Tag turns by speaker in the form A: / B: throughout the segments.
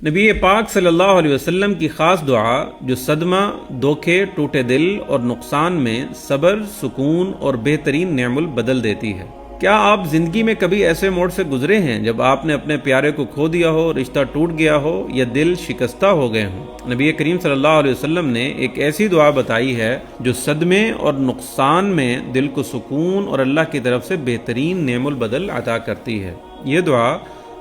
A: نبی پاک صلی اللہ علیہ وسلم کی خاص دعا جو صدمہ، دھوکے، ٹوٹے دل اور نقصان میں صبر، سکون اور بہترین نعم البدل دیتی ہے۔ کیا آپ زندگی میں کبھی ایسے موڑ سے گزرے ہیں جب آپ نے اپنے پیارے کو کھو دیا ہو، رشتہ ٹوٹ گیا ہو یا دل شکستہ ہو گئے ہوں؟ نبی کریم صلی اللہ علیہ وسلم نے ایک ایسی دعا بتائی ہے جو صدمے اور نقصان میں دل کو سکون اور اللہ کی طرف سے بہترین نعم البدل عطا کرتی ہے۔ یہ دعا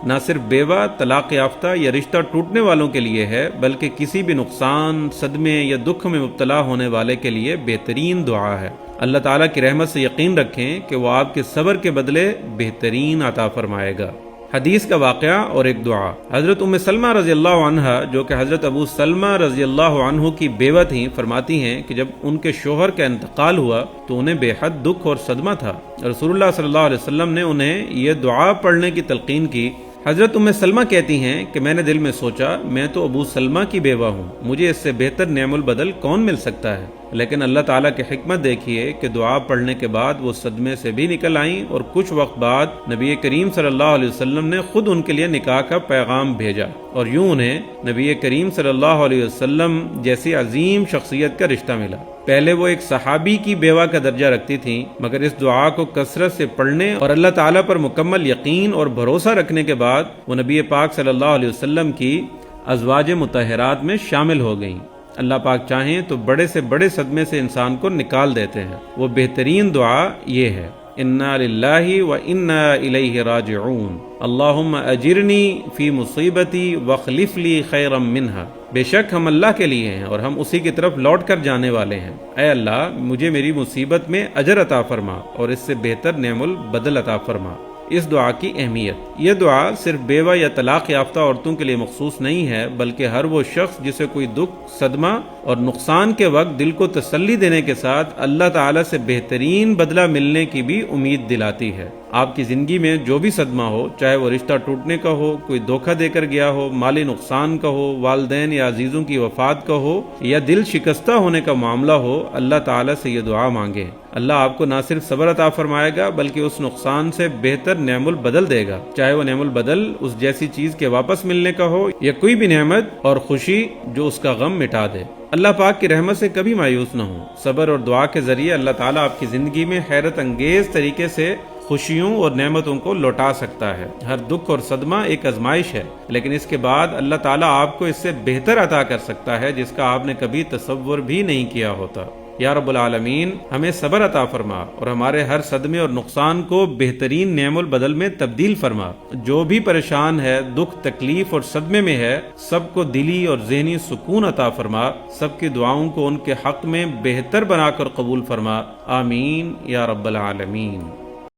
A: نہ صرف بیوہ، طلاق یافتہ یا رشتہ ٹوٹنے والوں کے لیے ہے، بلکہ کسی بھی نقصان، صدمے یا دکھ میں مبتلا ہونے والے کے لیے بہترین دعا ہے۔ اللہ تعالیٰ کی رحمت سے یقین رکھیں کہ وہ آپ کے صبر کے بدلے بہترین عطا فرمائے گا۔ حدیث کا واقعہ اور ایک دعا۔ حضرت ام سلمہ رضی اللہ عنہا جو کہ حضرت ابو سلمہ رضی اللہ عنہ کی بیوہ تھیں، فرماتی ہیں کہ جب ان کے شوہر کا انتقال ہوا تو انہیں بے حد دکھ اور صدمہ تھا۔ رسول اللہ صلی اللہ علیہ وسلم نے انہیں یہ دعا پڑھنے کی تلقین کی۔ حضرت ام سلمہ کہتی ہیں کہ میں نے دل میں سوچا میں تو ابو سلمہ کی بیوہ ہوں، مجھے اس سے بہتر نعم البدل کون مل سکتا ہے؟ لیکن اللہ تعالیٰ کی حکمت دیکھیے کہ دعا پڑھنے کے بعد وہ صدمے سے بھی نکل آئیں اور کچھ وقت بعد نبی کریم صلی اللہ علیہ وسلم نے خود ان کے لیے نکاح کا پیغام بھیجا اور یوں انہیں نبی کریم صلی اللہ علیہ وسلم جیسی عظیم شخصیت کا رشتہ ملا۔ پہلے وہ ایک صحابی کی بیوہ کا درجہ رکھتی تھیں، مگر اس دعا کو کثرت سے پڑھنے اور اللہ تعالیٰ پر مکمل یقین اور بھروسہ رکھنے کے بعد وہ نبی پاک صلی اللہ علیہ وسلم کی ازواج مطہرات میں شامل ہو گئیں۔ اللہ پاک چاہیں تو بڑے سے بڑے صدمے سے انسان کو نکال دیتے ہیں۔ وہ بہترین دعا یہ ہے، انا للہ و انا الیہ راجعون، اللہم اجرنی فی مصیبتی واخلف لی خیرا منہا۔ بے شک ہم اللہ کے لیے ہیں اور ہم اسی کی طرف لوٹ کر جانے والے ہیں۔ اے اللہ مجھے میری مصیبت میں اجر عطا فرما اور اس سے بہتر نعم البدل عطا فرما۔ اس دعا کی اہمیت۔ یہ دعا صرف بیوہ یا طلاق یافتہ عورتوں کے لیے مخصوص نہیں ہے، بلکہ ہر وہ شخص جسے کوئی دکھ، صدمہ اور نقصان کے وقت دل کو تسلی دینے کے ساتھ اللہ تعالیٰ سے بہترین بدلہ ملنے کی بھی امید دلاتی ہے۔ آپ کی زندگی میں جو بھی صدمہ ہو، چاہے وہ رشتہ ٹوٹنے کا ہو، کوئی دھوکہ دے کر گیا ہو، مالی نقصان کا ہو، والدین یا عزیزوں کی وفات کا ہو یا دل شکستہ ہونے کا معاملہ ہو، اللہ تعالیٰ سے یہ دعا مانگیں۔ اللہ آپ کو نہ صرف صبر عطا فرمائے گا بلکہ اس نقصان سے بہتر نعم البدل دے گا، چاہے وہ نعم البدل اس جیسی چیز کے واپس ملنے کا ہو یا کوئی بھی نعمت اور خوشی جو اس کا غم مٹا دے۔ اللہ پاک کی رحمت سے کبھی مایوس نہ ہوں۔ صبر اور دعا کے ذریعے اللہ تعالیٰ آپ کی زندگی میں حیرت انگیز طریقے سے خوشیوں اور نعمتوں کو لوٹا سکتا ہے۔ ہر دکھ اور صدمہ ایک آزمائش ہے، لیکن اس کے بعد اللہ تعالیٰ آپ کو اس سے بہتر عطا کر سکتا ہے جس کا آپ نے کبھی تصور بھی نہیں کیا ہوتا۔ یا رب العالمین ہمیں صبر عطا فرما اور ہمارے ہر صدمے اور نقصان کو بہترین نعم البدل میں تبدیل فرما۔ جو بھی پریشان ہے، دکھ، تکلیف اور صدمے میں ہے، سب کو دلی اور ذہنی سکون عطا فرما۔ سب کی دعاؤں کو ان کے حق میں بہتر بنا کر قبول فرما۔ آمین یا رب العالمین۔